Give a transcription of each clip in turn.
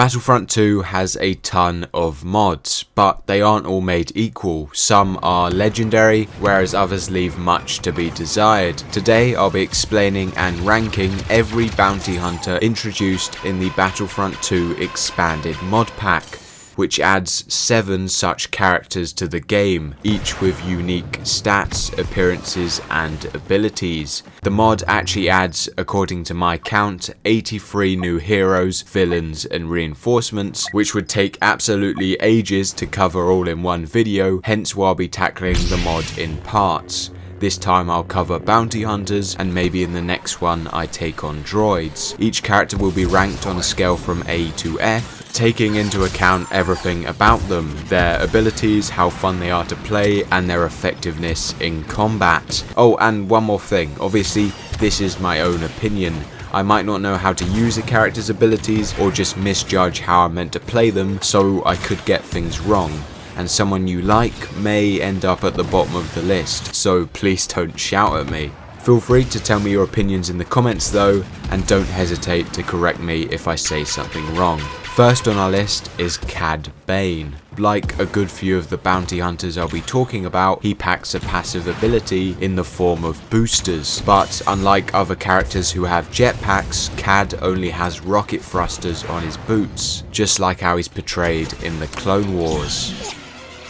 Battlefront 2 has a ton of mods, but they aren't all made equal. Some are legendary, whereas others leave much to be desired. Today I'll be explaining and ranking every bounty hunter introduced in the Battlefront 2 expanded mod pack, which adds 7 such characters to the game, each with unique stats, appearances and abilities. The mod actually adds, according to my count, 83 new heroes, villains and reinforcements, which would take absolutely ages to cover all in one video, hence why I'll be tackling the mod in parts. This time I'll cover bounty hunters, and maybe in the next one I take on droids. Each character will be ranked on a scale from A to F, taking into account everything about them, their abilities, how fun they are to play, and their effectiveness in combat. Oh, and one more thing, obviously this is my own opinion. I might not know how to use a character's abilities or just misjudge how I'm meant to play them, so I could get things wrong. And someone you like may end up at the bottom of the list, so please don't shout at me. Feel free to tell me your opinions in the comments though, and don't hesitate to correct me if I say something wrong. First on our list is Cad Bane. Like a good few of the bounty hunters I'll be talking about, he packs a passive ability in the form of boosters, but unlike other characters who have jetpacks, Cad only has rocket thrusters on his boots, just like how he's portrayed in the Clone Wars.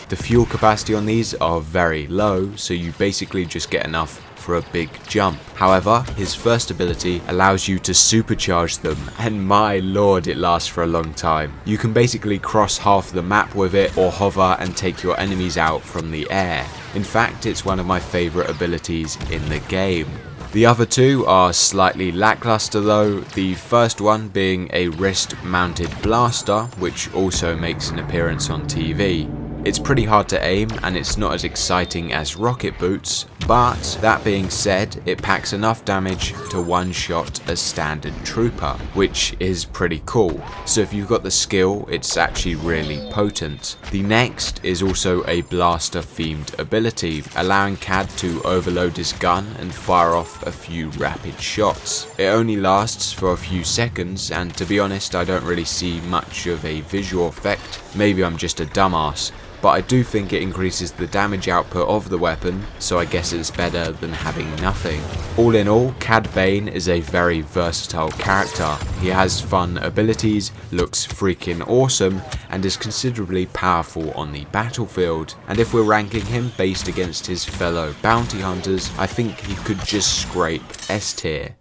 The fuel capacity on these are very low, so you basically just get enough for a big jump. However, his first ability allows you to supercharge them, and my lord, it lasts for a long time. You can basically cross half the map with it, or hover and take your enemies out from the air. In fact, it's one of my favourite abilities in the game. The other two are slightly lackluster though, the first one being a wrist-mounted blaster, which also makes an appearance on TV. It's pretty hard to aim and it's not as exciting as rocket boots, but that being said, it packs enough damage to one-shot a standard trooper, which is pretty cool. So if you've got the skill, it's actually really potent. The next is also a blaster themed ability, allowing Cad to overload his gun and fire off a few rapid shots. It only lasts for a few seconds, and to be honest, I don't really see much of a visual effect. Maybe I'm just a dumbass, but I do think it increases the damage output of the weapon, so I guess it's better than having nothing. All in all, Cad Bane is a very versatile character. He has fun abilities, looks freaking awesome, and is considerably powerful on the battlefield. And if we're ranking him based against his fellow bounty hunters, I think he could just scrape S tier.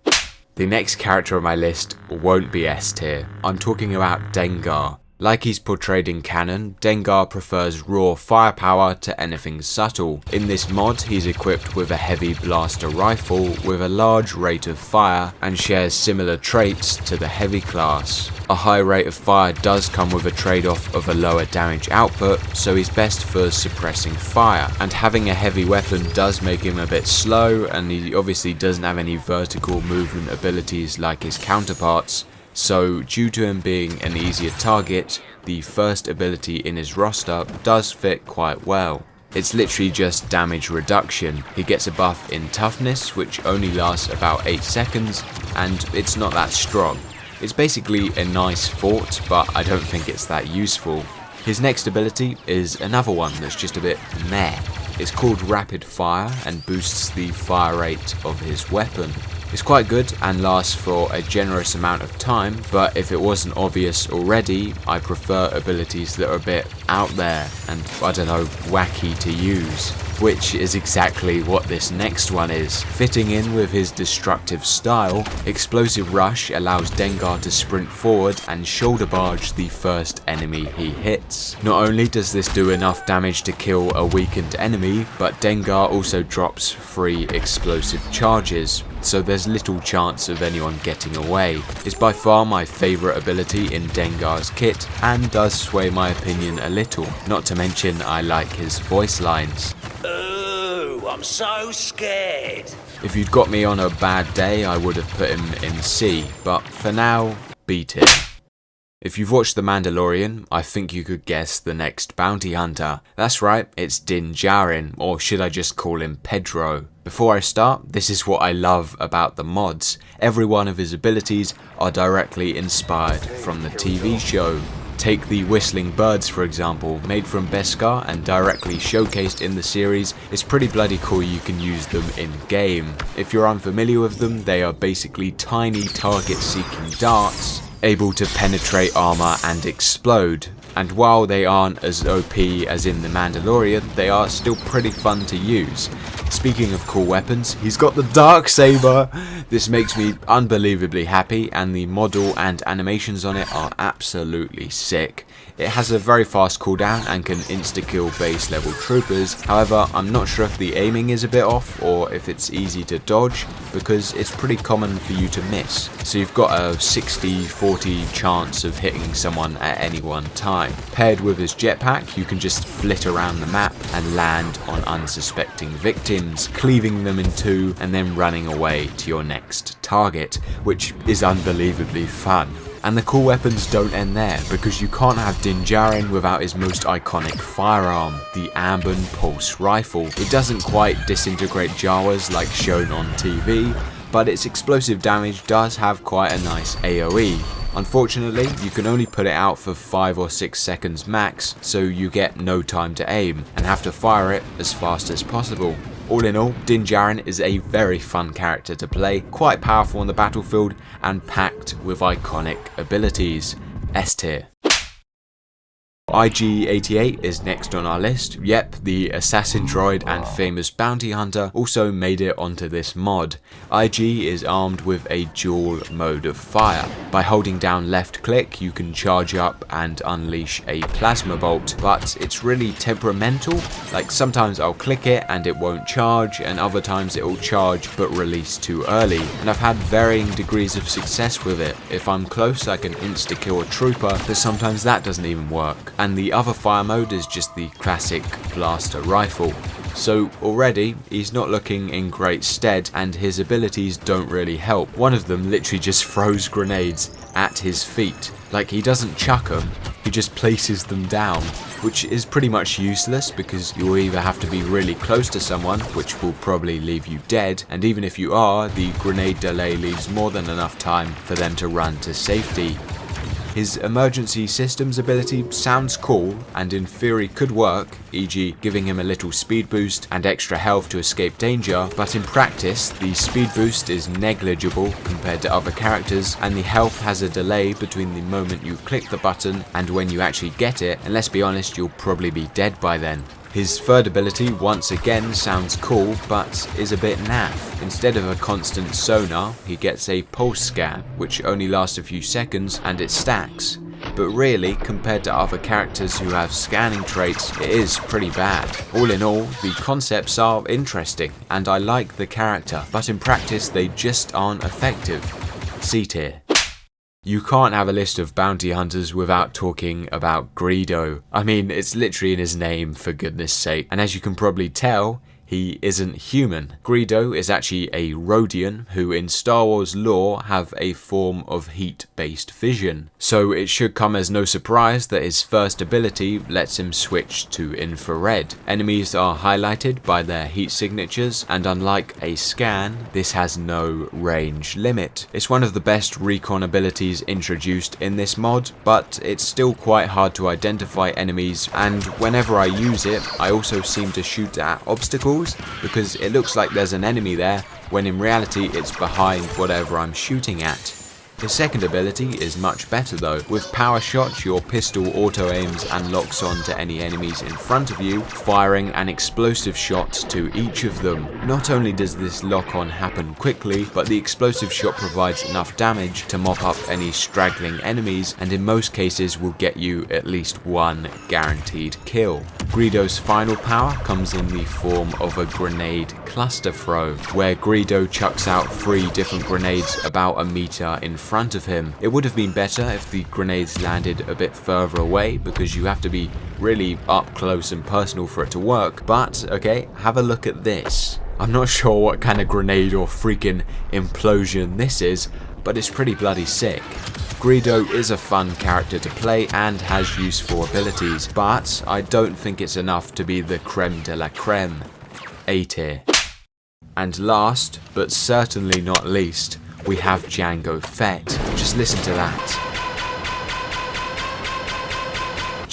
The next character on my list won't be S tier. I'm talking about Dengar. Like he's portrayed in canon, Dengar prefers raw firepower to anything subtle. In this mod, he's equipped with a heavy blaster rifle with a large rate of fire and shares similar traits to the heavy class. A high rate of fire does come with a trade-off of a lower damage output, so he's best for suppressing fire, and having a heavy weapon does make him a bit slow, and he obviously doesn't have any vertical movement abilities like his counterparts. So due to him being an easier target, the first ability in his roster does fit quite well. It's literally just damage reduction. He gets a buff in toughness, which only lasts about 8 seconds, and it's not that strong. It's basically a nice fort, but I don't think it's that useful. His next ability is another one that's just a bit meh. It's called Rapid Fire and boosts the fire rate of his weapon. It's quite good and lasts for a generous amount of time, but if it wasn't obvious already, I prefer abilities that are a bit out there and, I don't know, wacky to use. Which is exactly what this next one is. Fitting in with his destructive style, Explosive Rush allows Dengar to sprint forward and shoulder barge the first enemy he hits. Not only does this do enough damage to kill a weakened enemy, but Dengar also drops 3 explosive charges, so there's little chance of anyone getting away. It's by far my favourite ability in Dengar's kit, and does sway my opinion a little, not to mention I like his voice lines. Ooh, I'm so scared. If you'd got me on a bad day, I would have put him in C, but for now, B tier. If you've watched The Mandalorian, I think you could guess the next bounty hunter. That's right, it's Din Djarin, or should I just call him Pedro. Before I start, this is what I love about the mods. Every one of his abilities are directly inspired from the TV show. Take the Whistling Birds for example, made from Beskar and directly showcased in the series. It's pretty bloody cool you can use them in game. If you're unfamiliar with them, they are basically tiny target seeking darts, able to penetrate armor and explode. And while they aren't as OP as in The Mandalorian, they are still pretty fun to use. Speaking of cool weapons, he's got the Darksaber! This makes me unbelievably happy, and the model and animations on it are absolutely sick. It has a very fast cooldown and can insta-kill base level troopers. However, I'm not sure if the aiming is a bit off or if it's easy to dodge, because it's pretty common for you to miss. So you've got a 60-40 chance of hitting someone at any one time. Paired with his jetpack, you can just flit around the map and land on unsuspecting victims, cleaving them in two and then running away to your next target, which is unbelievably fun. And the cool weapons don't end there, because you can't have Din Djarin without his most iconic firearm, the Ambon Pulse Rifle. It doesn't quite disintegrate Jawas like shown on TV, but its explosive damage does have quite a nice AoE. Unfortunately, you can only put it out for 5 or 6 seconds max, so you get no time to aim, and have to fire it as fast as possible. All in all, Din Djarin is a very fun character to play, quite powerful on the battlefield, and packed with iconic abilities. S tier. IG-88 is next on our list. Yep, the assassin droid and famous bounty hunter also made it onto this mod. IG is armed with a dual mode of fire. By holding down left click, you can charge up and unleash a plasma bolt, but it's really temperamental. Like sometimes I'll click it and it won't charge, and other times it will charge but release too early. And I've had varying degrees of success with it. If I'm close, I can insta-kill a trooper, but sometimes that doesn't even work. And the other fire mode is just the classic blaster rifle. So already, he's not looking in great stead, and his abilities don't really help. One of them literally just throws grenades at his feet. Like, he doesn't chuck them, he just places them down, which is pretty much useless because you'll either have to be really close to someone, which will probably leave you dead, and even if you are, the grenade delay leaves more than enough time for them to run to safety. His emergency systems ability sounds cool and in theory could work, e.g. giving him a little speed boost and extra health to escape danger, but in practice the speed boost is negligible compared to other characters, and the health has a delay between the moment you click the button and when you actually get it, and let's be honest, you'll probably be dead by then. His third ability once again sounds cool, but is a bit naff. Instead of a constant sonar, he gets a pulse scan, which only lasts a few seconds and it stacks. But really, compared to other characters who have scanning traits, it is pretty bad. All in all, the concepts are interesting, and I like the character, but in practice they just aren't effective. C tier. You can't have a list of bounty hunters without talking about Greedo. I mean, it's literally in his name, for goodness sake. And as you can probably tell, he isn't human. Greedo is actually a Rhodian who in Star Wars lore have a form of heat-based vision. So it should come as no surprise that his first ability lets him switch to infrared. Enemies are highlighted by their heat signatures, and unlike a scan, this has no range limit. It's one of the best recon abilities introduced in this mod, but it's still quite hard to identify enemies, and whenever I use it, I also seem to shoot at obstacles because it looks like there's an enemy there when in reality it's behind whatever I'm shooting at. His second ability is much better though. With power shots, your pistol auto-aims and locks on to any enemies in front of you, firing an explosive shot to each of them. Not only does this lock-on happen quickly, but the explosive shot provides enough damage to mop up any straggling enemies, and in most cases will get you at least one guaranteed kill. Greedo's final power comes in the form of a grenade cluster throw, where Greedo chucks out 3 different grenades about a meter in front of him. It would have been better if the grenades landed a bit further away, because you have to be really up close and personal for it to work, but okay, have a look at this. I'm not sure what kind of grenade or freaking implosion this is, but it's pretty bloody sick. Greedo is a fun character to play and has useful abilities, but I don't think it's enough to be the creme de la creme. A tier. And last, but certainly not least, we have Jango Fett. Just listen to that.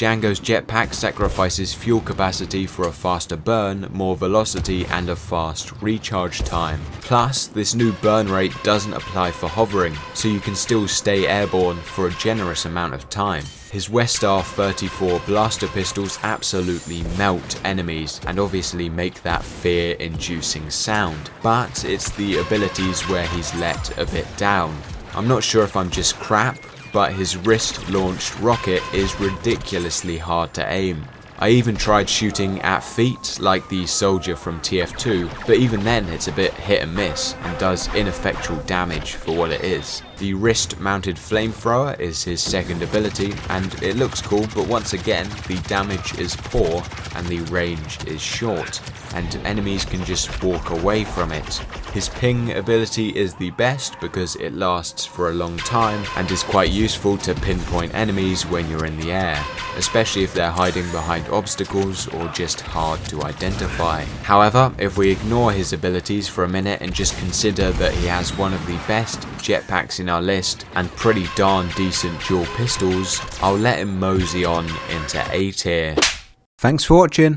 Jango's jetpack sacrifices fuel capacity for a faster burn, more velocity, and a fast recharge time. Plus, this new burn rate doesn't apply for hovering, so you can still stay airborne for a generous amount of time. His Westar 34 blaster pistols absolutely melt enemies and obviously make that fear-inducing sound, but it's the abilities where he's let a bit down. I'm not sure if I'm just crap, but his wrist-launched rocket is ridiculously hard to aim. I even tried shooting at feet like the soldier from TF2, but even then it's a bit hit and miss and does ineffectual damage for what it is. The wrist-mounted flamethrower is his second ability, and it looks cool, but once again the damage is poor and the range is short, and enemies can just walk away from it. His ping ability is the best because it lasts for a long time and is quite useful to pinpoint enemies when you're in the air, especially if they're hiding behind obstacles or just hard to identify. However, if we ignore his abilities for a minute and just consider that he has one of the best jetpacks in our list and pretty darn decent dual pistols, I'll let him mosey on into A tier. Thanks for watching.